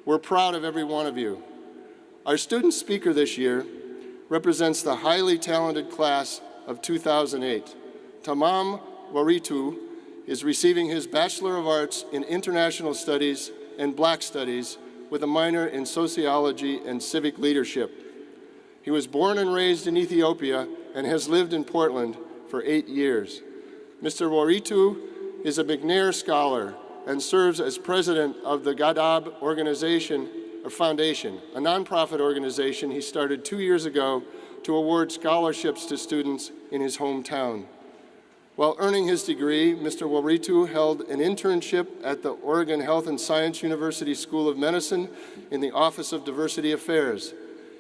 We're proud of every one of you. Our student speaker this year represents the highly talented class of 2008. Tamam Waritu is receiving his Bachelor of Arts in International Studies and Black Studies with a minor in Sociology and Civic Leadership. He was born and raised in Ethiopia and has lived in Portland for 8 years. Mr. Waritu is a McNair Scholar and serves as president of the Gadab Organization or Foundation, a nonprofit organization he started 2 years ago to award scholarships to students in his hometown. While earning his degree, Mr. Waritu held an internship at the Oregon Health and Science University School of Medicine in the Office of Diversity Affairs.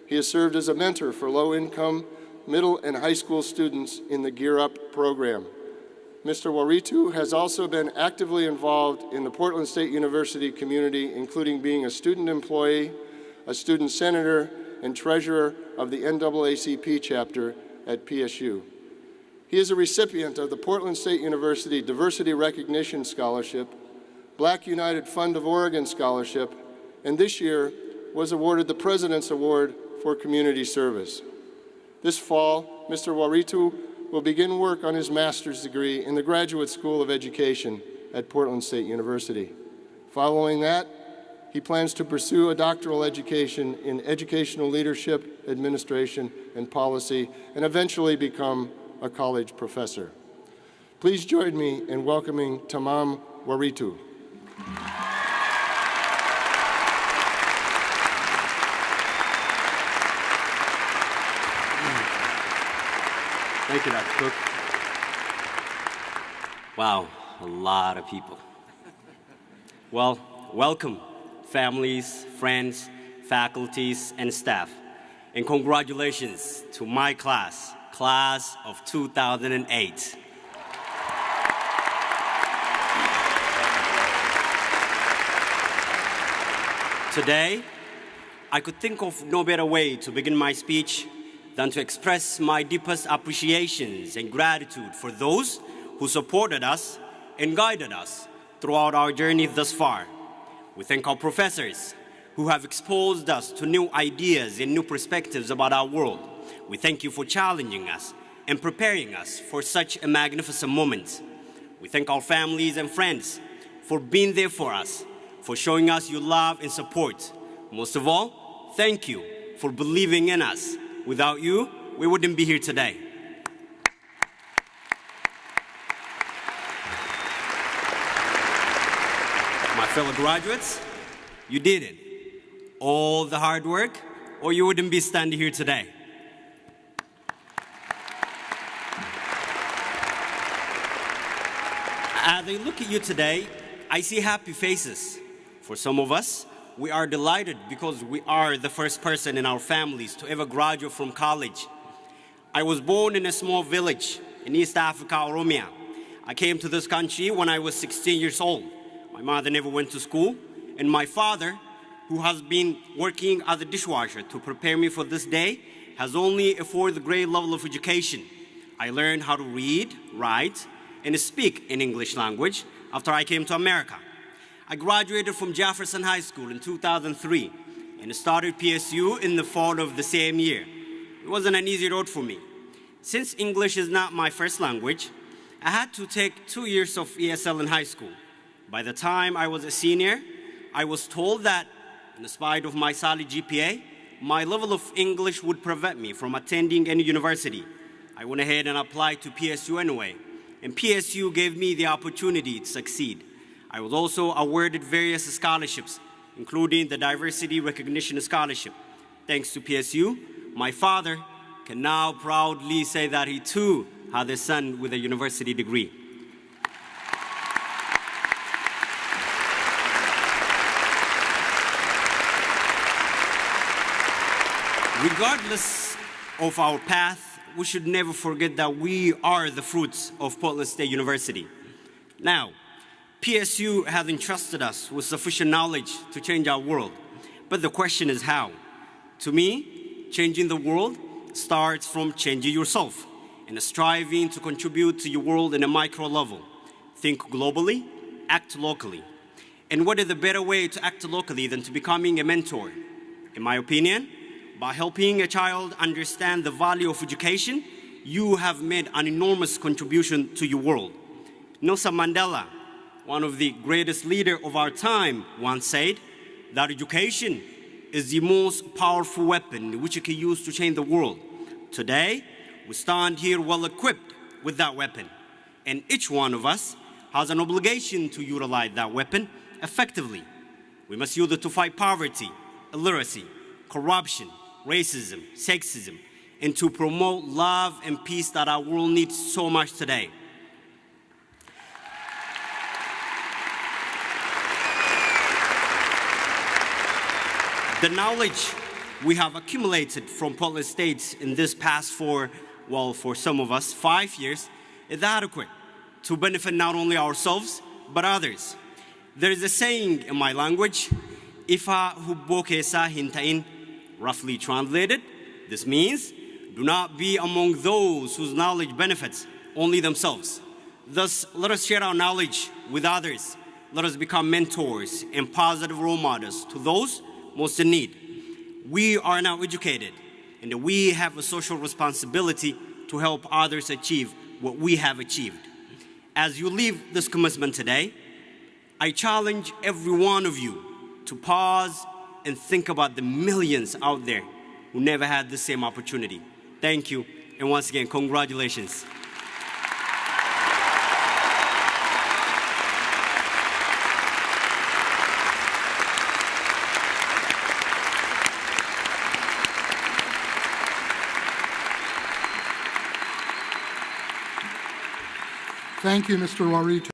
He has served as a mentor for low-income middle and high school students in the Gear Up program. Mr. Waritu has also been actively involved in the Portland State University community, including being a student employee, a student senator, and treasurer of the NAACP chapter at PSU. He is a recipient of the Portland State University Diversity Recognition Scholarship, Black United Fund of Oregon Scholarship, and this year was awarded the President's Award for Community Service. This fall, Mr. Waritu will begin work on his master's degree in the Graduate School of Education at Portland State University. Following that, he plans to pursue a doctoral education in educational leadership, administration, and policy, and eventually become a college professor. Please join me in welcoming Tamam Waritu. Thank you, Dr. Cook. Wow, a lot of people. Well, welcome, families, friends, faculties, and staff. And congratulations to my class of 2008. Today, I could think of no better way to begin my speech than to express my deepest appreciations and gratitude for those who supported us and guided us throughout our journey thus far. We thank our professors who have exposed us to new ideas and new perspectives about our world. We thank you for challenging us and preparing us for such a magnificent moment. We thank our families and friends for being there for us, for showing us your love and support. Most of all, thank you for believing in us. Without you, we wouldn't be here today. My fellow graduates, you did it. All the hard work, or you wouldn't be standing here today. As I look at you today, I see happy faces. For some of us, we are delighted because we are the first person in our families to ever graduate from college. I was born in a small village in East Africa, Oromo. I came to this country when I was 16 years old. My mother never went to school, and my father, who has been working as a dishwasher to prepare me for this day, has only a fourth grade level of education. I learned how to read, write, and speak in English language after I came to America. I graduated from Jefferson High School in 2003 and started PSU in the fall of the same year. It wasn't an easy road for me. Since English is not my first language, I had to take 2 years of ESL in high school. By the time I was a senior, I was told that, in spite of my solid GPA, my level of English would prevent me from attending any university. I went ahead and applied to PSU anyway, and PSU gave me the opportunity to succeed. I was also awarded various scholarships, including the Diversity Recognition Scholarship. Thanks to PSU, my father can now proudly say that he too had a son with a university degree. Regardless of our path, we should never forget that we are the fruits of Portland State University. Now, PSU has entrusted us with sufficient knowledge to change our world. But the question is how? To me, changing the world starts from changing yourself and striving to contribute to your world in a micro level. Think globally, act locally. And what is the better way to act locally than to becoming a mentor? In my opinion, by helping a child understand the value of education, you have made an enormous contribution to your world. Nelson Mandela, one of the greatest leaders of our time, once said that education is the most powerful weapon which you can use to change the world. Today, we stand here well equipped with that weapon, and each one of us has an obligation to utilize that weapon effectively. We must use it to fight poverty, illiteracy, corruption, racism, sexism, and to promote love and peace that our world needs so much today. The knowledge we have accumulated from Portland State in this past for some of us, 5 years, is adequate to benefit not only ourselves, but others. There is a saying in my language, Ifa hubboke sa hintain, roughly translated, this means, do not be among those whose knowledge benefits only themselves. Thus, let us share our knowledge with others. Let us become mentors and positive role models to those most in need. We are now educated, and we have a social responsibility to help others achieve what we have achieved. As you leave this commencement today, I challenge every one of you to pause and think about the millions out there who never had the same opportunity. Thank you, and once again, congratulations. Thank you, Mr. Waritu.